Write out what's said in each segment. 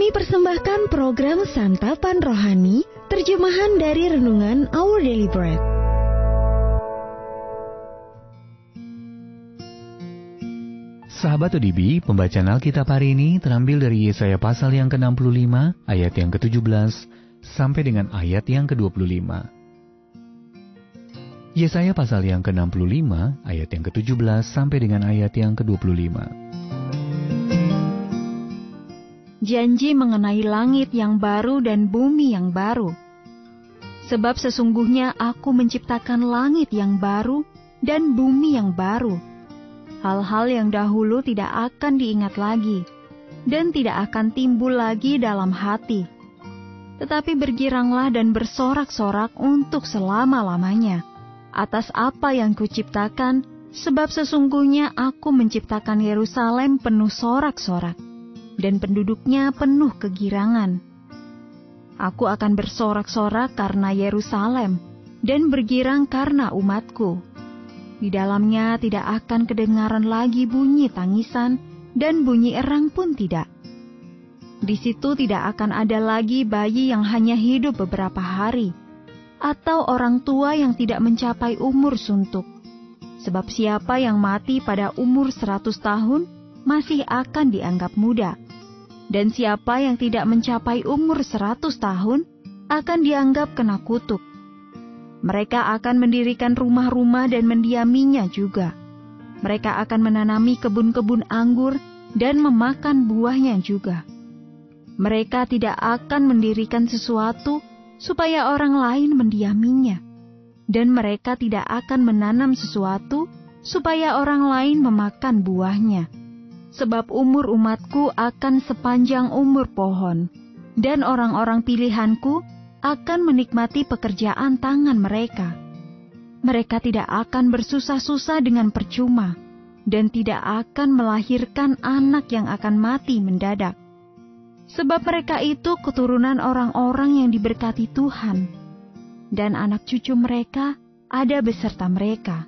Kami persembahkan program Santapan Rohani, terjemahan dari Renungan Our Daily Bread. Sahabat ODB, pembacaan Alkitab hari ini terambil dari Yesaya pasal yang ke-65, ayat yang ke-17, sampai dengan ayat yang ke-25. Yesaya pasal yang ke-65, ayat yang ke-17, sampai dengan ayat yang ke-25. Janji mengenai langit yang baru dan bumi yang baru. Sebab sesungguhnya aku menciptakan langit yang baru dan bumi yang baru. Hal-hal yang dahulu tidak akan diingat lagi, dan tidak akan timbul lagi dalam hati. Tetapi bergiranglah dan bersorak-sorak untuk selama-lamanya, atas apa yang kuciptakan, sebab sesungguhnya aku menciptakan Yerusalem penuh sorak-sorak, dan penduduknya penuh kegirangan. Aku akan bersorak-sorak karena Yerusalem, dan bergirang karena umatku. Di dalamnya tidak akan kedengaran lagi bunyi tangisan, dan bunyi erang pun tidak. Di situ tidak akan ada lagi bayi yang hanya hidup beberapa hari, atau orang tua yang tidak mencapai umur suntuk. Sebab siapa yang mati pada umur 100 tahun, masih akan dianggap muda. Dan siapa yang tidak mencapai umur 100 tahun, akan dianggap kena kutuk. Mereka akan mendirikan rumah-rumah dan mendiaminya juga. Mereka akan menanami kebun-kebun anggur dan memakan buahnya juga. Mereka tidak akan mendirikan sesuatu supaya orang lain mendiaminya. Dan mereka tidak akan menanam sesuatu supaya orang lain memakan buahnya. Sebab umur umatku akan sepanjang umur pohon, dan orang-orang pilihanku akan menikmati pekerjaan tangan mereka. Mereka tidak akan bersusah-susah dengan percuma, dan tidak akan melahirkan anak yang akan mati mendadak. Sebab mereka itu keturunan orang-orang yang diberkati Tuhan, dan anak cucu mereka ada beserta mereka.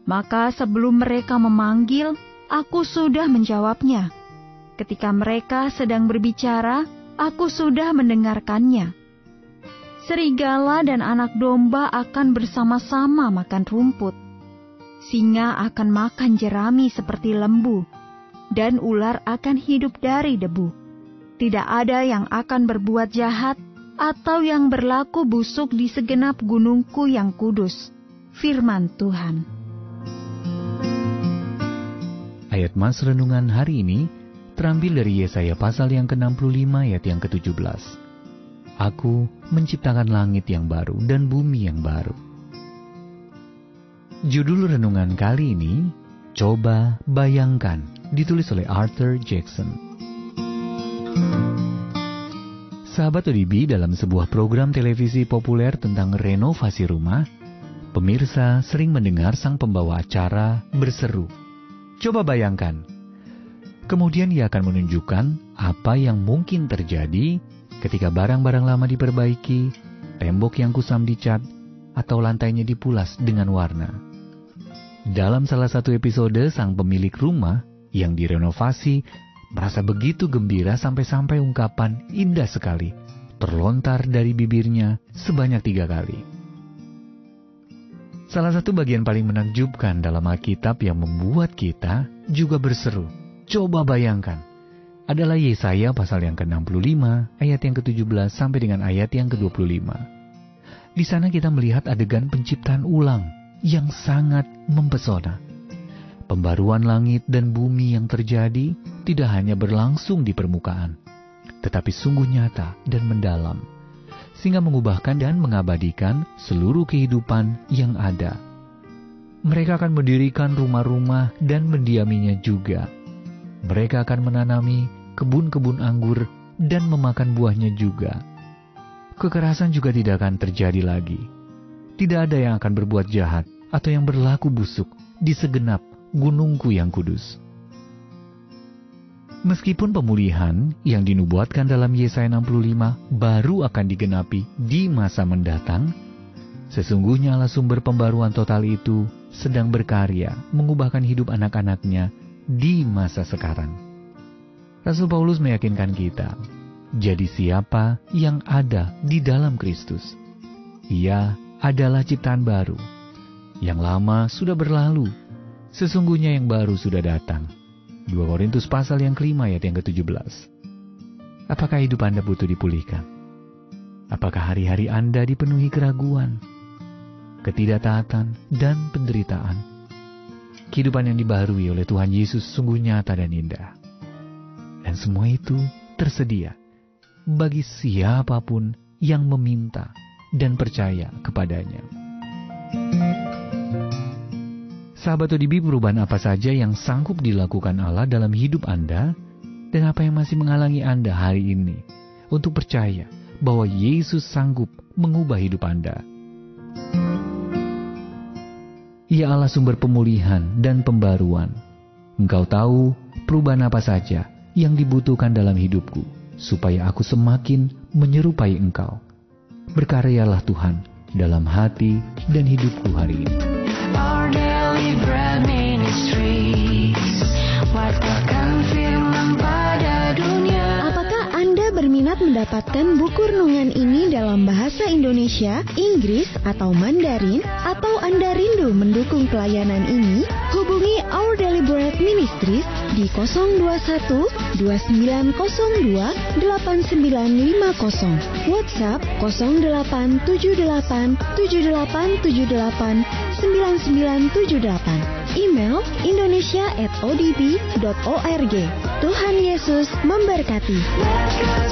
Maka sebelum mereka memanggil, aku sudah menjawabnya. Ketika mereka sedang berbicara, aku sudah mendengarkannya. Serigala dan anak domba akan bersama-sama makan rumput. Singa akan makan jerami seperti lembu, dan ular akan hidup dari debu. Tidak ada yang akan berbuat jahat atau yang berlaku busuk di segenap gunungku yang kudus. Firman Tuhan. Ayat Mas Renungan hari ini terambil dari Yesaya pasal yang ke-65 ayat yang ke-17. Aku menciptakan langit yang baru dan bumi yang baru. Judul renungan kali ini, Coba Bayangkan, ditulis oleh Arthur Jackson. Sahabat ODB, dalam sebuah program televisi populer tentang renovasi rumah, pemirsa sering mendengar sang pembawa acara berseru, "Coba bayangkan." Kemudian ia akan menunjukkan apa yang mungkin terjadi ketika barang-barang lama diperbaiki, tembok yang kusam dicat, atau lantainya dipulas dengan warna. Dalam salah satu episode, sang pemilik rumah yang direnovasi merasa begitu gembira sampai-sampai ungkapan "indah sekali" terlontar dari bibirnya sebanyak 3 kali. Salah satu bagian paling menakjubkan dalam Alkitab yang membuat kita juga berseru, "Coba bayangkan," adalah Yesaya pasal yang ke-65, ayat yang ke-17 sampai dengan ayat yang ke-25. Di sana kita melihat adegan penciptaan ulang yang sangat mempesona. Pembaruan langit dan bumi yang terjadi tidak hanya berlangsung di permukaan, tetapi sungguh nyata dan mendalam, sehingga mengubahkan dan mengabadikan seluruh kehidupan yang ada. Mereka akan mendirikan rumah-rumah dan mendiaminya juga. Mereka akan menanami kebun-kebun anggur dan memakan buahnya juga. Kekerasan juga tidak akan terjadi lagi. Tidak ada yang akan berbuat jahat atau yang berlaku busuk di segenap gunungku yang kudus. Meskipun pemulihan yang dinubuatkan dalam Yesaya 65 baru akan digenapi di masa mendatang, sesungguhnya Allah sumber pembaruan total itu sedang berkarya mengubahkan hidup anak-anaknya di masa sekarang. Rasul Paulus meyakinkan kita, jadi siapa yang ada di dalam Kristus? Ia adalah ciptaan baru. Yang lama sudah berlalu, sesungguhnya yang baru sudah datang. 2 Korintus pasal yang kelima ayat yang ke-17. Apakah hidup Anda butuh dipulihkan? Apakah hari-hari Anda dipenuhi keraguan, ketidaktaatan, dan penderitaan? Kehidupan yang dibaharui oleh Tuhan Yesus sungguh nyata dan indah. Dan semua itu tersedia bagi siapapun yang meminta dan percaya kepadanya. Sahabat ODB, perubahan apa saja yang sanggup dilakukan Allah dalam hidup Anda, dan apa yang masih menghalangi Anda hari ini untuk percaya bahwa Yesus sanggup mengubah hidup Anda? Ia Allah sumber pemulihan dan pembaruan. Engkau tahu perubahan apa saja yang dibutuhkan dalam hidupku, supaya aku semakin menyerupai Engkau. Berkaryalah Tuhan dalam hati dan hidupku hari ini. Our Daily Bread Ministries, wattakan firman pada dunia. Apakah Anda berminat mendapatkan buku renungan ini dalam bahasa Indonesia, Inggris, atau Mandarin? Atau Anda rindu mendukung pelayanan ini? Hubungi Our Daily Bread Ministries di 021 2902 8950, WhatsApp 0878 7878 9978, email indonesia@odb.org. Tuhan Yesus memberkati. Let God's